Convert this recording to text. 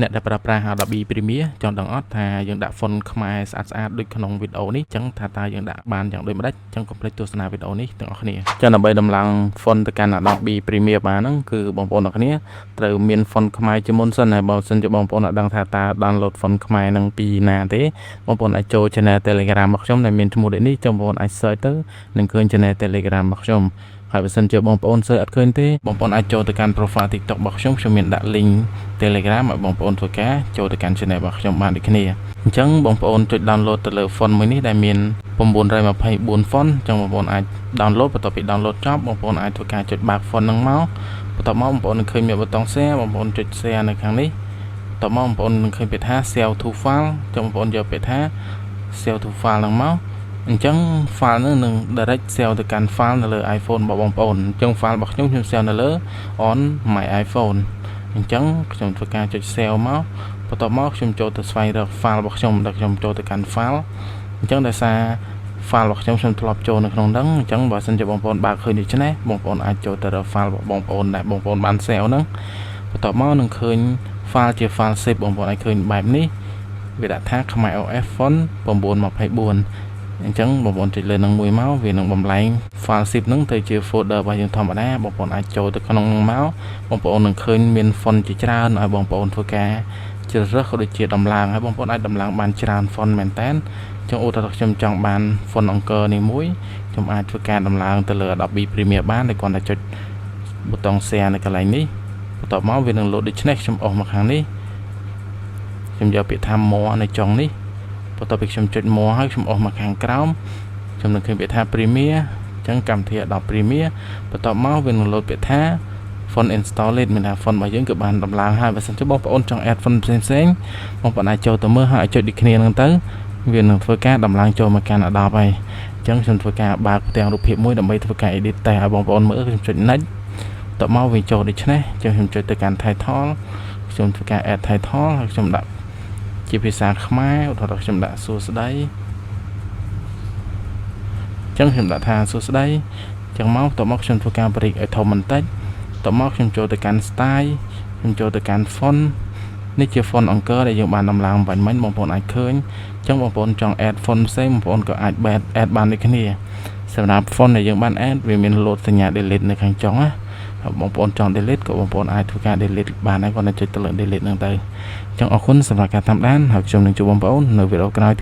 អ្នកដែលប្រើប្រាស់ Adobe Premiere ចង់ដឹងអត់ថាយើងដាក់ font ខ្មែរស្អាតៗដូចក្នុងវីដេអូនេះអញ្ចឹងថាតើយើងដាក់បានយ៉ាងដូចម្ដេចអញ្ចឹងកុំភ្លេចទស្សនាវីដេអូនេះទាំងអស់គ្នាចឹងដើម្បីដំឡើង font ទៅកាន់ Adobe Premiere បានហ្នឹងគឺបងប្អូនទាំងគ្នាត្រូវមាន font ខ្មែរជាមុនសិនហើយបើមិនជាបងប្អូនអត់ដឹងថាតើ download font ខ្មែរហ្នឹងពីណាទេបងប្អូនអាចចូល channel Telegram របស់ខ្ញុំដែលមានឈ្មោះដូចនេះចឹងបងប្អូនអាច search ទៅនឹងឃើញ channel Telegram របស់ខ្ញុំហើយបើសិនជាបងប្អូន search អត់ឃើញទេបងប្អូនអាចចូលទៅកាន់ profile TikTok របស់ខ្ញុំមានដាក់ link Telegram ឲ្យបងប្អូនធ្វើការចូលទៅកាន់ channel របស់ខ្ញុំបានដូចគ្នាអញ្ចឹងបងប្អូនចុច download ទៅលើ font មួយនេះដែលមាន924 font អញ្ចឹងបងប្អូនអាច download បន្ទាប់ពី download ចប់បងប្អូនអាចធ្វើការចុចបើក font ហ្នឹងមកបន្ទាប់មកបងប្អូននឹងឃើញមានប៊ូតុង share បងប្អូនចុច share នៅខាងនេះបន្ទាប់មកបងប្អូននឹងឃើញពាក្យថា save to file អញ្ចឹងបងប្អូនយកពាក្យថា save to file ហ្នឹងមកអញ្ចឹង file ហ្នឹងនឹង direct save ទៅកាន់ file នៅលើ iPhone របស់បងប្អូនអញ្ចឹង file របស់ខ្ញុំ save នៅលើ on my iPhone អញ្ចឹងខ្ញុំធ្វើការចុច save មកបន្ទាប់មកខ្ញុំចូលទៅស្វែងរក file របស់ខ្ញុំដែលខ្ញុំចូលទៅកាន់ file អញ្ចឹងដោយសារ file របស់ខ្ញុំធ្លាប់ចូលនៅក្នុងហ្នឹងអញ្ចឹងបើសិនជាបងប្អូនបើកឃើញដូច្នេះបងប្អូនអាចចូលទៅរក file របស់បងប្អូនដែលបងប្អូនបាន save ហ្នឹងបន្ទាប់មកនឹងឃើញ file ជា file zip បងប្អូនអាចឃើញបែបនេះវាដាក់ថា Khmer OS font 924អញ្ចឹងបងប្អូនចុចលើនឹងមួយមកវានឹងបំលែង file zip ហ្នឹងទៅជា folder របស់យើងធម្មតាបងប្អូនអាចចូលទៅក្នុងហ្នឹងមកបងប្អូននឹងឃើញមាន font ជាច្រើនឲ្យបងប្អូនធ្វើការជ្រើសរើសក៏ដូចជាដំឡើងហើយបងប្អូនអាចដំឡើងបានច្រើន font មែនតើចឹងឧទាហរណ៍ខ្ញុំចង់បាន font អង្គរនេះមួយខ្ញុំអាចធ្វើការដំឡើងទៅលើ Adobe Premiere បានដោយគ្រាន់តែចុចប៊ូតុង share នៅកន្លែងនេះបន្ទាប់មកវានឹង load ដូច្នេះខ្ញុំអស់មកខាងនេះខ្ញុំយកពាក្យថា more នៅចុងនេះបន្ទាប់ពីខ្ញុំចុច more ហើយខ្ញុំអស់មកខាងក្រោមខ្ញុំនឹងឃើញពាក្យថា Premiere អញ្ចឹងកម្មវិធី Adobe Premiere បន្ទាប់មកវានឹង load ពាក្យថា font install it មានថា font របស់យើងគឺបានដំឡើងហើយបើសិនជាបងប្អូនចង់ add font ផ្សេងៗបងប្អូនអាចចូលទៅមើលហើយចុចដូចគ្នាហ្នឹងទៅវានឹងធ្វើការដំឡើងចូលមកកាន់ Adobe ហើយអញ្ចឹងខ្ញុំធ្វើការបើកផ្ទាំងរូបភាពមួយដើម្បីធ្វើការ edit តែឲ្យបងប្អូនមើលខ្ញុំចុច next បន្ទាប់មកវាចូលដូច្នេះអញ្ចឹងខ្ញុំចុចទៅកាន់ title ខ្ញុំធ្វើការ add title ហើយខ្ញុំដាក់ជាភាសាខ្មែរឧទាហរណ៍ខ្ញុំដាក់សួស្ដីអញ្ចឹងខ្ញុំដាក់ថាសួស្ដីអញ្ចឹងមកបន្ទាប់មកខ្ញុំធ្វើការបរិចឲ្យធំបន្តិចបន្ទាប់មកខ្ញុំចូលទៅកាន់ style ខ្ញុំចូលទៅកាន់ font នេះជា font អង្គរដែលយើងបានដំឡើងបាញ់មិញបងប្អូនអាចឃើញអញ្ចឹងបងប្អូនចង់ add font ផ្សេងបងប្អូនក៏អាច add បានដូចគ្នាសម្រាប់ font ដែលយើងបាន add វាមាន load សញ្ញា delete នៅខាងចុងណាបងប្អូនចង់ delete ក៏បងប្អូនអាចធ្វើការ delete បានដែរគាត់តែចុចទៅលើ delete ហ្នឹងទៅអញ្ចឹងអរគុណសម្រាប់ការតាមដានហើយខ្ញុំនឹងជួបបងប្អូននៅវីដេអូក្រោយ